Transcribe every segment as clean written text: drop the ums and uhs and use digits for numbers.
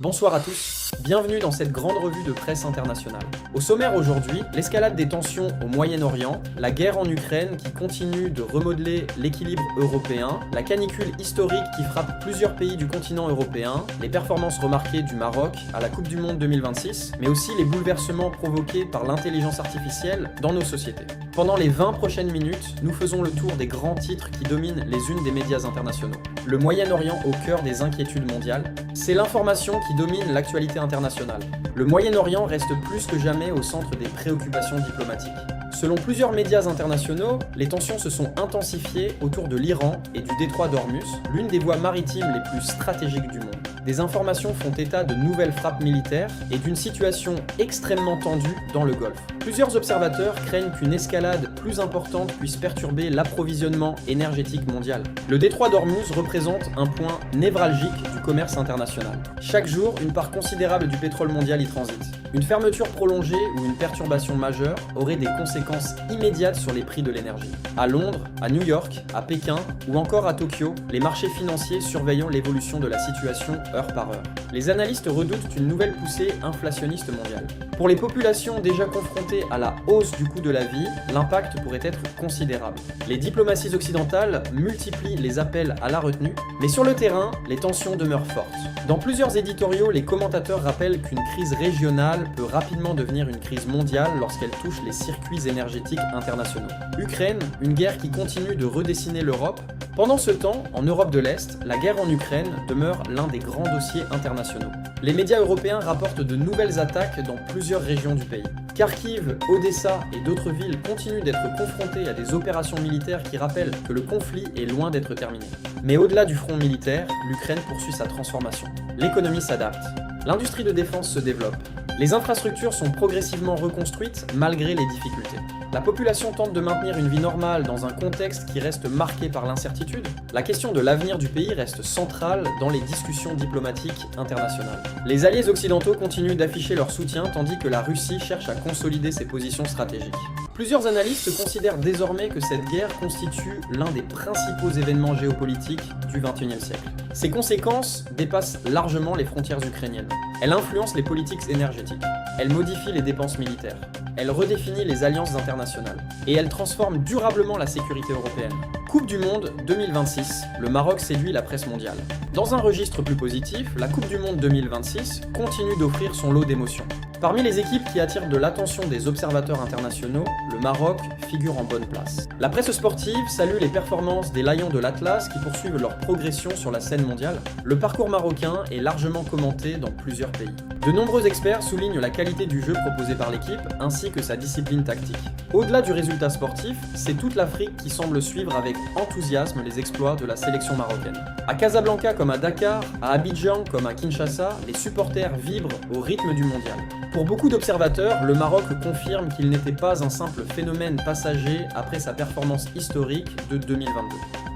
Bonsoir à tous, bienvenue dans cette grande revue de presse internationale. Au sommaire aujourd'hui, l'escalade des tensions au Moyen-Orient, la guerre en Ukraine qui continue de remodeler l'équilibre européen, la canicule historique qui frappe plusieurs pays du continent européen, les performances remarquées du Maroc à la Coupe du Monde 2026, mais aussi les bouleversements provoqués par l'intelligence artificielle dans nos sociétés. Pendant les 20 prochaines minutes, nous faisons le tour des grands titres qui dominent les unes des médias internationaux. Le Moyen-Orient au cœur des inquiétudes mondiales, c'est l'information qui domine l'actualité internationale. Le Moyen-Orient reste plus que jamais au centre des préoccupations diplomatiques. Selon plusieurs médias internationaux, les tensions se sont intensifiées autour de l'Iran et du détroit d'Ormuz, l'une des voies maritimes les plus stratégiques du monde. Des informations font état de nouvelles frappes militaires et d'une situation extrêmement tendue dans le Golfe. Plusieurs observateurs craignent qu'une escalade plus importante puisse perturber l'approvisionnement énergétique mondial. Le détroit d'Ormuz représente un point névralgique du commerce international. Chaque jour, une part considérable du pétrole mondial y transite. Une fermeture prolongée ou une perturbation majeure aurait des conséquences immédiates sur les prix de l'énergie. À Londres, à New York, à Pékin ou encore à Tokyo, les marchés financiers surveillent l'évolution de la situation heure par heure. Les analystes redoutent une nouvelle poussée inflationniste mondiale. Pour les populations déjà confrontées à la hausse du coût de la vie, l'impact pourrait être considérable. Les diplomaties occidentales multiplient les appels à la retenue, mais sur le terrain, les tensions demeurent fortes. Dans plusieurs éditoriaux, les commentateurs rappellent qu'une crise régionale peut rapidement devenir une crise mondiale lorsqu'elle touche les circuits énergétiques internationaux. Ukraine, une guerre qui continue de redessiner l'Europe. Pendant ce temps, en Europe de l'Est, la guerre en Ukraine demeure l'un des grands dossiers internationaux. Les médias européens rapportent de nouvelles attaques dans plusieurs régions du pays. Kharkiv, Odessa et d'autres villes continuent d'être confrontées à des opérations militaires qui rappellent que le conflit est loin d'être terminé. Mais au-delà du front militaire, l'Ukraine poursuit sa transformation. L'économie s'adapte. L'industrie de défense se développe. Les infrastructures sont progressivement reconstruites malgré les difficultés. La population tente de maintenir une vie normale dans un contexte qui reste marqué par l'incertitude. La question de l'avenir du pays reste centrale dans les discussions diplomatiques internationales. Les alliés occidentaux continuent d'afficher leur soutien tandis que la Russie cherche à consolider ses positions stratégiques. Plusieurs analystes considèrent désormais que cette guerre constitue l'un des principaux événements géopolitiques du XXIe siècle. Ses conséquences dépassent largement les frontières ukrainiennes. Elle influence les politiques énergétiques. Elle modifie les dépenses militaires. Elle redéfinit les alliances internationales. Et elle transforme durablement la sécurité européenne. Coupe du Monde 2026, le Maroc séduit la presse mondiale. Dans un registre plus positif, la Coupe du Monde 2026 continue d'offrir son lot d'émotions. Parmi les équipes qui attirent de l'attention des observateurs internationaux, le Maroc figure en bonne place. La presse sportive salue les performances des Lions de l'Atlas qui poursuivent leur progression sur la scène mondiale. Le parcours marocain est largement commenté dans plusieurs pays. De nombreux experts soulignent la qualité du jeu proposé par l'équipe ainsi que sa discipline tactique. Au-delà du résultat sportif, c'est toute l'Afrique qui semble suivre avec enthousiasme les exploits de la sélection marocaine. À Casablanca comme à Dakar, à Abidjan comme à Kinshasa, les supporters vibrent au rythme du mondial. Pour beaucoup d'observateurs, le Maroc confirme qu'il n'était pas un simple phénomène passager après sa performance historique de 2022.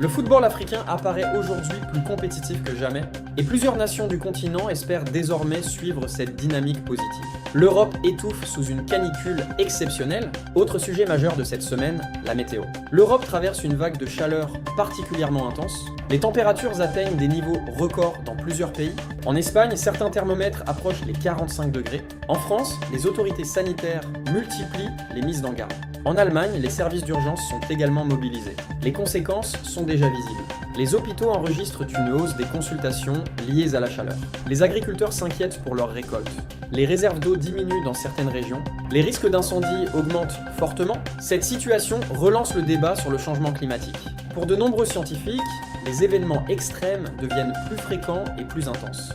Le football africain apparaît aujourd'hui plus compétitif que jamais, et plusieurs nations du continent espèrent désormais suivre cette dynamique positive. L'Europe étouffe sous une canicule exceptionnelle. Autre sujet majeur de cette semaine, la météo. L'Europe traverse une vague de chaleur particulièrement intense. Les températures atteignent des niveaux records dans plusieurs pays. En Espagne, certains thermomètres approchent les 45 degrés. En France, les autorités sanitaires multiplient les mises en garde. En Allemagne, les services d'urgence sont également mobilisés. Les conséquences sont déjà visibles. Les hôpitaux enregistrent une hausse des consultations liées à la chaleur. Les agriculteurs s'inquiètent pour leurs récoltes. Les réserves d'eau diminuent dans certaines régions. Les risques d'incendie augmentent fortement. Cette situation relance le débat sur le changement climatique. Pour de nombreux scientifiques, les événements extrêmes deviennent plus fréquents et plus intenses.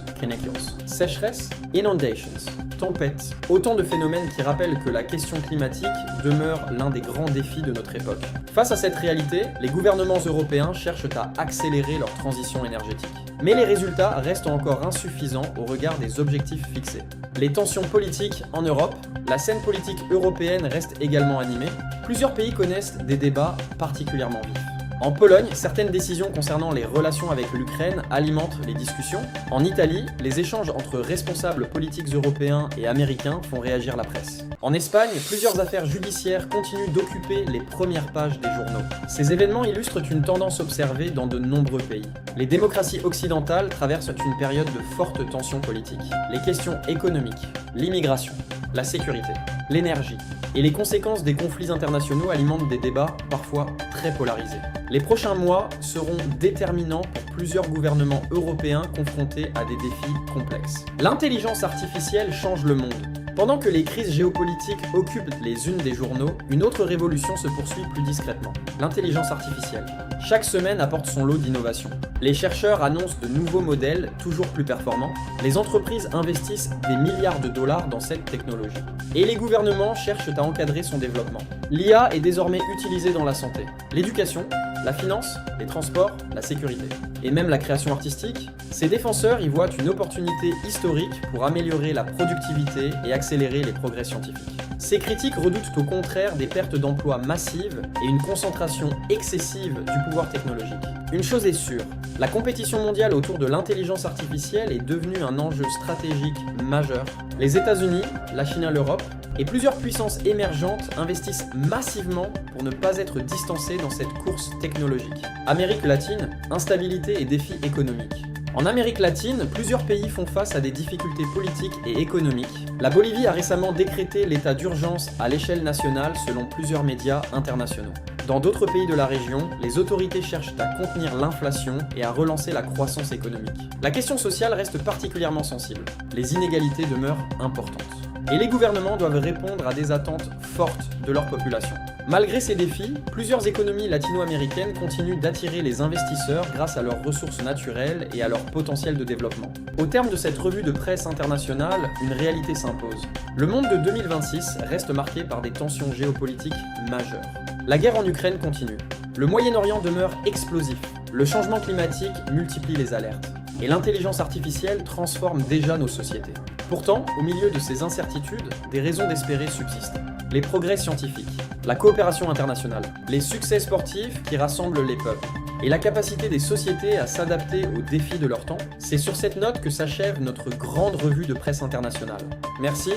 Sécheresse, inondations, tempêtes, autant de phénomènes qui rappellent que la question climatique demeure l'un des grands défis de notre époque. Face à cette réalité, les gouvernements européens cherchent à accélérer leur transition énergétique. Mais les résultats restent encore insuffisants au regard des objectifs fixés. Les tensions politiques en Europe, la scène politique européenne reste également animée. Plusieurs pays connaissent des débats particulièrement vifs. En Pologne, certaines décisions concernant les relations avec l'Ukraine alimentent les discussions. En Italie, les échanges entre responsables politiques européens et américains font réagir la presse. En Espagne, plusieurs affaires judiciaires continuent d'occuper les premières pages des journaux. Ces événements illustrent une tendance observée dans de nombreux pays. Les démocraties occidentales traversent une période de forte tension politique. Les questions économiques, l'immigration, la sécurité, l'énergie et les conséquences des conflits internationaux alimentent des débats parfois très polarisés. Les prochains mois seront déterminants pour plusieurs gouvernements européens confrontés à des défis complexes. L'intelligence artificielle change le monde. Pendant que les crises géopolitiques occupent les unes des journaux, une autre révolution se poursuit plus discrètement, l'intelligence artificielle. Chaque semaine apporte son lot d'innovations. Les chercheurs annoncent de nouveaux modèles toujours plus performants, les entreprises investissent des milliards de dollars dans cette technologie. Et les gouvernements cherchent à encadrer son développement. L'IA est désormais utilisée dans la santé, l'éducation, la finance, les transports, la sécurité. Et même la création artistique, ses défenseurs y voient une opportunité historique pour améliorer la productivité et accélérer les progrès scientifiques. Ces critiques redoutent au contraire des pertes d'emplois massives et une concentration excessive du pouvoir technologique. Une chose est sûre, la compétition mondiale autour de l'intelligence artificielle est devenue un enjeu stratégique majeur. Les États-Unis, la Chine et l'Europe, et plusieurs puissances émergentes investissent massivement pour ne pas être distancées dans cette course technologique. Amérique latine, instabilité et défis économiques. En Amérique latine, plusieurs pays font face à des difficultés politiques et économiques. La Bolivie a récemment décrété l'état d'urgence à l'échelle nationale selon plusieurs médias internationaux. Dans d'autres pays de la région, les autorités cherchent à contenir l'inflation et à relancer la croissance économique. La question sociale reste particulièrement sensible. Les inégalités demeurent importantes. Et les gouvernements doivent répondre à des attentes fortes de leur population. Malgré ces défis, plusieurs économies latino-américaines continuent d'attirer les investisseurs grâce à leurs ressources naturelles et à leur potentiel de développement. Au terme de cette revue de presse internationale, une réalité s'impose. Le monde de 2026 reste marqué par des tensions géopolitiques majeures. La guerre en Ukraine continue. Le Moyen-Orient demeure explosif. Le changement climatique multiplie les alertes. Et l'intelligence artificielle transforme déjà nos sociétés. Pourtant, au milieu de ces incertitudes, des raisons d'espérer subsistent. Les progrès scientifiques, la coopération internationale, les succès sportifs qui rassemblent les peuples, et la capacité des sociétés à s'adapter aux défis de leur temps, c'est sur cette note que s'achève notre grande revue de presse internationale. Merci